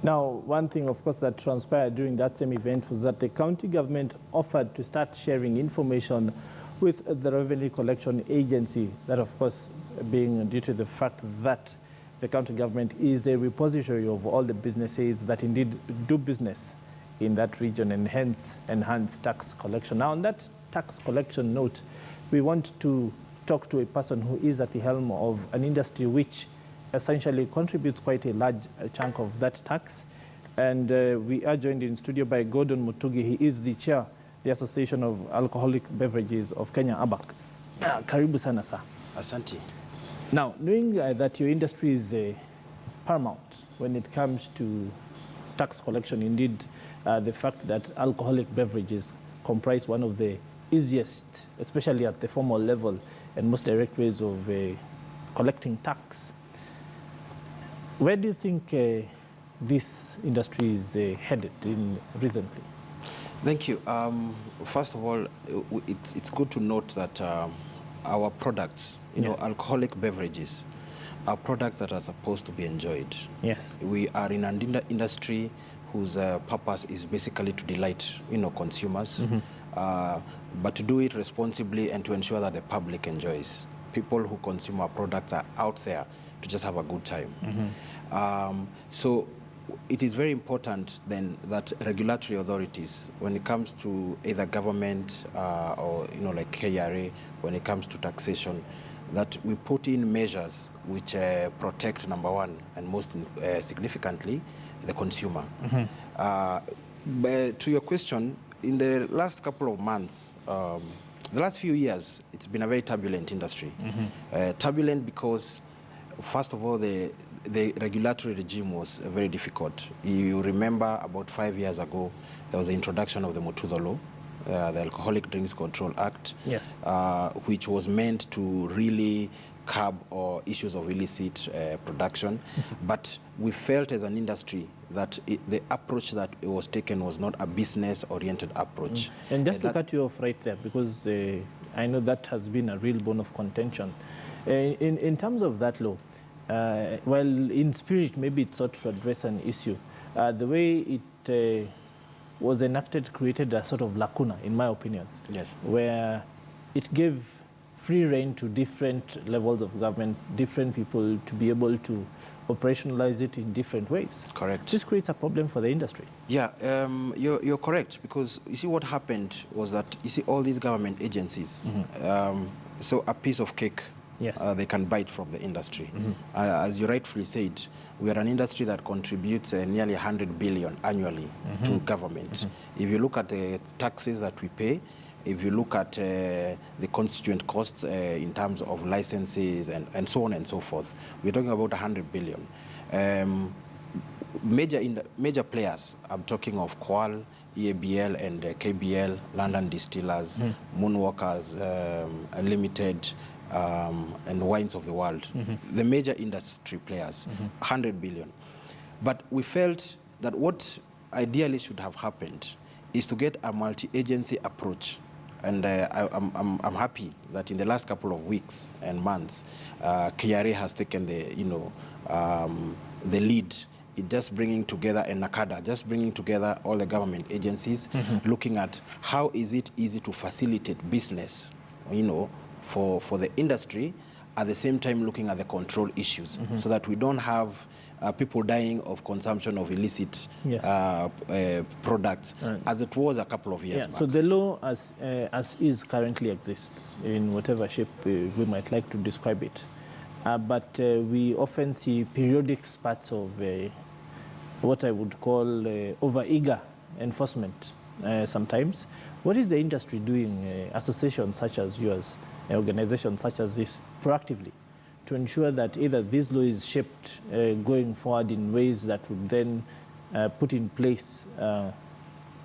Now, one thing, of course, that transpired during that same event was that the county government offered to start sharing information with the Revenue Collection Agency, that, of course, being due to the fact that the county government is a repository of all the businesses that indeed do business in that region and hence enhance tax collection. Now, on that tax collection note, we want to talk to a person who is at the helm of an industry which essentially contributes quite a large chunk of that tax. And we are joined in studio by Gordon Mutugi. He is the chair of the Association of Alcoholic Beverages of Kenya, ABAC. Karibu sana, sir. Asante. Now, knowing that your industry is paramount when it comes to tax collection, indeed, the fact that alcoholic beverages comprise one of the easiest, especially at the formal level, and most direct ways of collecting tax. Where do you think this industry is headed in recently? Thank you. First of all, it's good to note that our products, you know, alcoholic beverages, are products that are supposed to be enjoyed. Yes. We are in an industry whose purpose is basically to delight, you know, consumers, but to do it responsibly and to ensure that the public enjoys. People who consume our products are out there to just have a good time. So it is very important then that regulatory authorities, when it comes to either government or, you know, like KRA, when it comes to taxation, that we put in measures which protect, number one, and most significantly, the consumer. But to your question, in the last couple of months, the last few years, it's been a very turbulent industry. Turbulent because, first of all, the regulatory regime was very difficult. You remember about 5 years ago, there was the introduction of the Motugi Law, the Alcoholic Drinks Control Act, which was meant to really curb or issues of illicit production. But we felt as an industry that the approach that it was taken was not a business-oriented approach. And just to cut you off right there, because I know that has been a real bone of contention. In terms of that law, while in spirit maybe it sought to address an issue, the way it was enacted created a sort of lacuna, in my opinion, where it gave free rein to different levels of government, different people to be able to operationalize it in different ways. Correct. This creates a problem for the industry. Yeah, you're correct, because you see what happened was that, you see all these government agencies, so a piece of cake, they can bite from the industry. As you rightfully said, we are an industry that contributes nearly 100 billion annually to government. If you look at the taxes that we pay, if you look at the constituent costs in terms of licenses and so on and so forth, we're talking about 100 billion. Major players, I'm talking of Qual, EABL and KBL, London Distillers, Moonwalkers, Limited, and Wines of the World, the major industry players, 100 billion. But we felt that what ideally should have happened is to get a multi-agency approach. And I'm happy that in the last couple of weeks and months, KRA has taken the, you know, the lead. It just bringing together, and NACADA, just bringing together all the government agencies, looking at how is it easy to facilitate business, you know, for the industry, at the same time looking at the control issues, so that we don't have people dying of consumption of illicit products, as it was a couple of years back. So the law as is currently exists, in whatever shape we might like to describe it. But we often see periodic spats of what I would call over-eager enforcement sometimes. What is the industry doing, associations such as yours, organizations such as this, proactively to ensure that either this law is shaped going forward in ways that would then put in place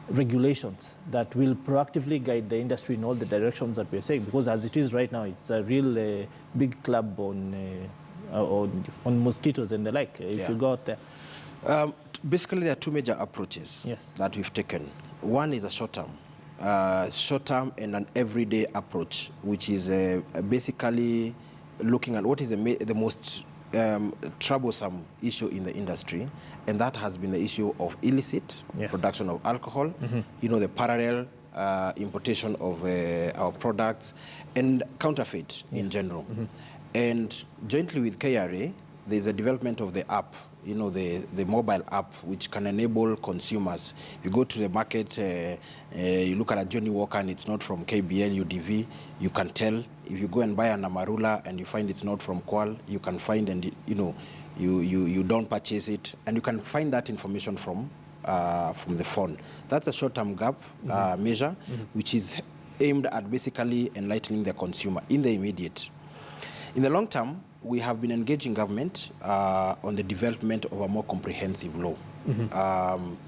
regulations that will proactively guide the industry in all the directions that we're saying? Because as it is right now, it's a real big club on mosquitoes and the like, if you go out there. Basically, there are two major approaches that we've taken. One is a short-term and an everyday approach, which is basically looking at what is the most troublesome issue in the industry, and that has been the issue of illicit production of alcohol, the parallel importation of our products, and counterfeit in general. And jointly with KRA, there's a development of the app, the mobile app, which can enable consumers. You go to the market, you look at a Johnny Walker and it's not from KBL, UDV, you can tell. If you go and buy an Amarula and you find it's not from Kwal, you can find, and you don't purchase it, and you can find that information from the phone. That's a short-term gap measure, which is aimed at basically enlightening the consumer in the immediate. In the long term, we have been engaging government on the development of a more comprehensive law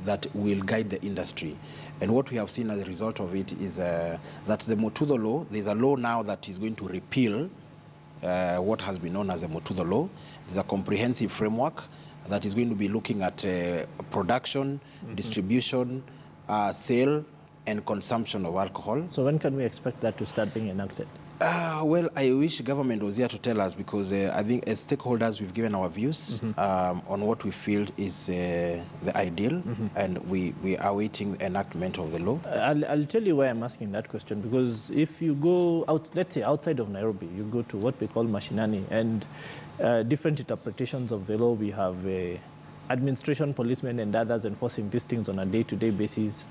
that will guide the industry. And what we have seen as a result of it is that the Motudo law, there's a law now that is going to repeal what has been known as the Motudo law. There's a comprehensive framework that is going to be looking at production, distribution, sale, and consumption of alcohol. So when can we expect that to start being enacted? Well, I wish government was here to tell us, because I think as stakeholders we've given our views on what we feel is the ideal, and we are awaiting enactment of the law. I'll tell you why I'm asking that question, because if you go out, let's say outside of Nairobi, you go to what we call mashinani, and different interpretations of the law. We have administration, policemen, and others enforcing these things on a day-to-day basis,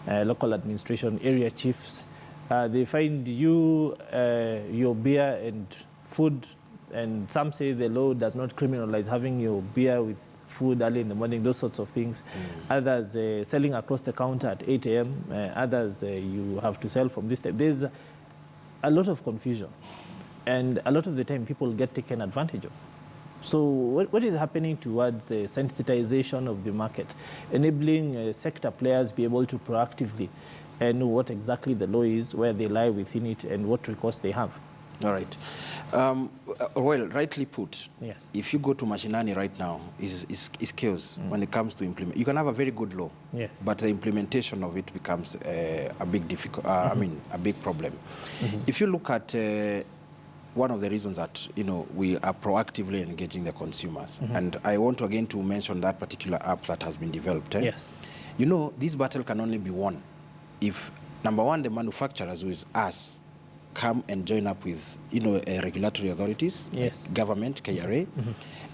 local administration, area chiefs. They find you, your beer and food, and some say the law does not criminalize having your beer with food early in the morning, those sorts of things. Others selling across the counter at 8 a.m., others you have to sell from this time. There's a lot of confusion, and a lot of the time people get taken advantage of. So what is happening towards sensitization of the market, enabling sector players be able to proactively know what exactly the law is, where they lie within it, and what recourse they have? All right. Well, rightly put. Yes. If you go to Mashinani right now, is chaos when it comes to implement. You can have a very good law, yes, but the implementation of it becomes a big a big problem. If you look at one of the reasons that we are proactively engaging the consumers, and I want again to mention that particular app that has been developed. Yes. This battle can only be won if, number one, the manufacturers, who is us, come and join up with regulatory authorities, yes, like government, KRA,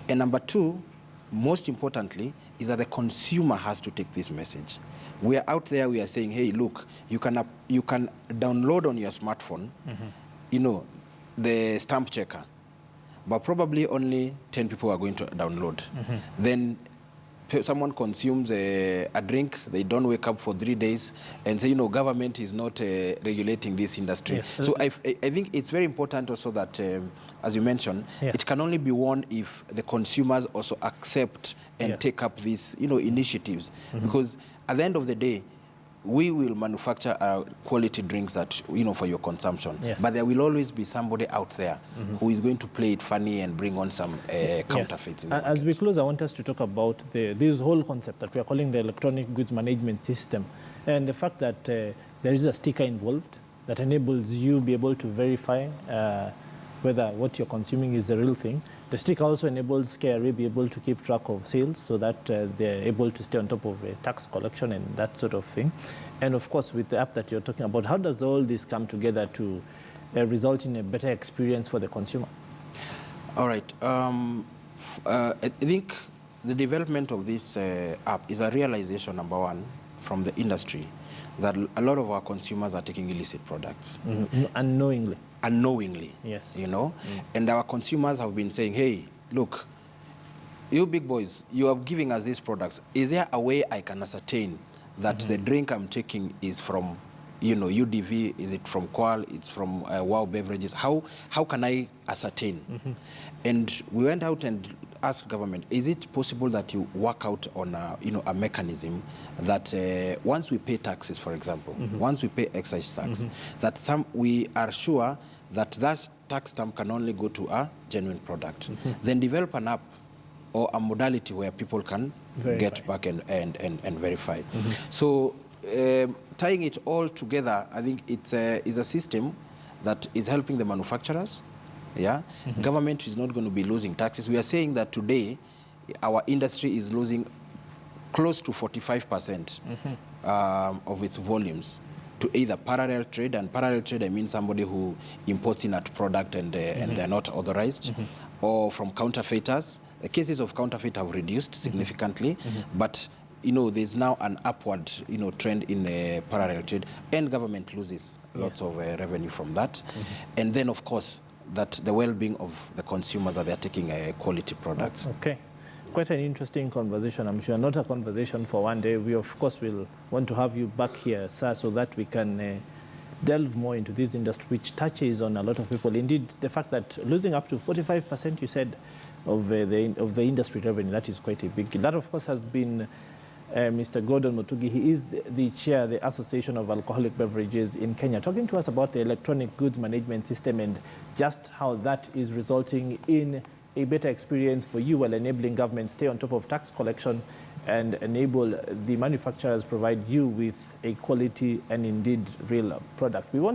and number two, most importantly, is that the consumer has to take this message. We are out there, we are saying, hey, look, you can download on your smartphone, the stamp checker, but probably only 10 people are going to download. Then someone consumes a drink, they don't wake up for 3 days and say, government is not regulating this industry. Yes. So I think it's very important also that, as you mentioned, yes, it can only be won if the consumers also accept and yes, take up these, initiatives. Because at the end of the day, we will manufacture quality drinks that, for your consumption. Yes. But there will always be somebody out there who is going to play it funny and bring on some counterfeits. Yes. In the market. As we close, I want us to talk about this whole concept that we are calling the electronic goods management system, and the fact that there is a sticker involved that enables you be able to verify whether what you're consuming is the real thing. The sticker also enables KRA be able to keep track of sales so that they're able to stay on top of tax collection and that sort of thing. And of course, with the app that you're talking about, how does all this come together to result in a better experience for the consumer? All right. I think the development of this app is a realization, number one, from the industry, that a lot of our consumers are taking illicit products. Unknowingly, yes, and our consumers have been saying, hey, look, you big boys, you are giving us these products. Is there a way I can ascertain that the drink I'm taking is from, UDV? Is it from Kwal? It's from Wow Beverages? How can I ascertain? And we went out and asked government, is it possible that you work out on a mechanism that once we pay taxes, for example, once we pay excise tax, that we are sure that that tax stamp can only go to a genuine product. Then develop an app or a modality where people can get back and verify. So tying it all together, I think it's is a system that is helping the manufacturers, Yeah, government is not going to be losing taxes. We are saying that today our industry is losing close to 45% of its volumes to either parallel trade, and parallel trade I mean somebody who imports in at product and they're not authorized, or from counterfeiters. The cases of counterfeit have reduced significantly, but there's now an upward trend in parallel trade, and government loses lots of revenue from that. And then of course that the well-being of the consumers, that they're taking quality products. Okay. Quite an interesting conversation, I'm sure. Not a conversation for one day. We, of course, will want to have you back here, sir, so that we can delve more into this industry, which touches on a lot of people. Indeed, the fact that losing up to 45%, you said, of the industry revenue, that is quite a big deal. That, of course, has been Mr. Gordon Mutugi. He is the chair of the Association of Alcoholic Beverages in Kenya, talking to us about the electronic goods management system and just how that is resulting in a better experience for you, while enabling government stay on top of tax collection and enable the manufacturers provide you with a quality and indeed real product. We want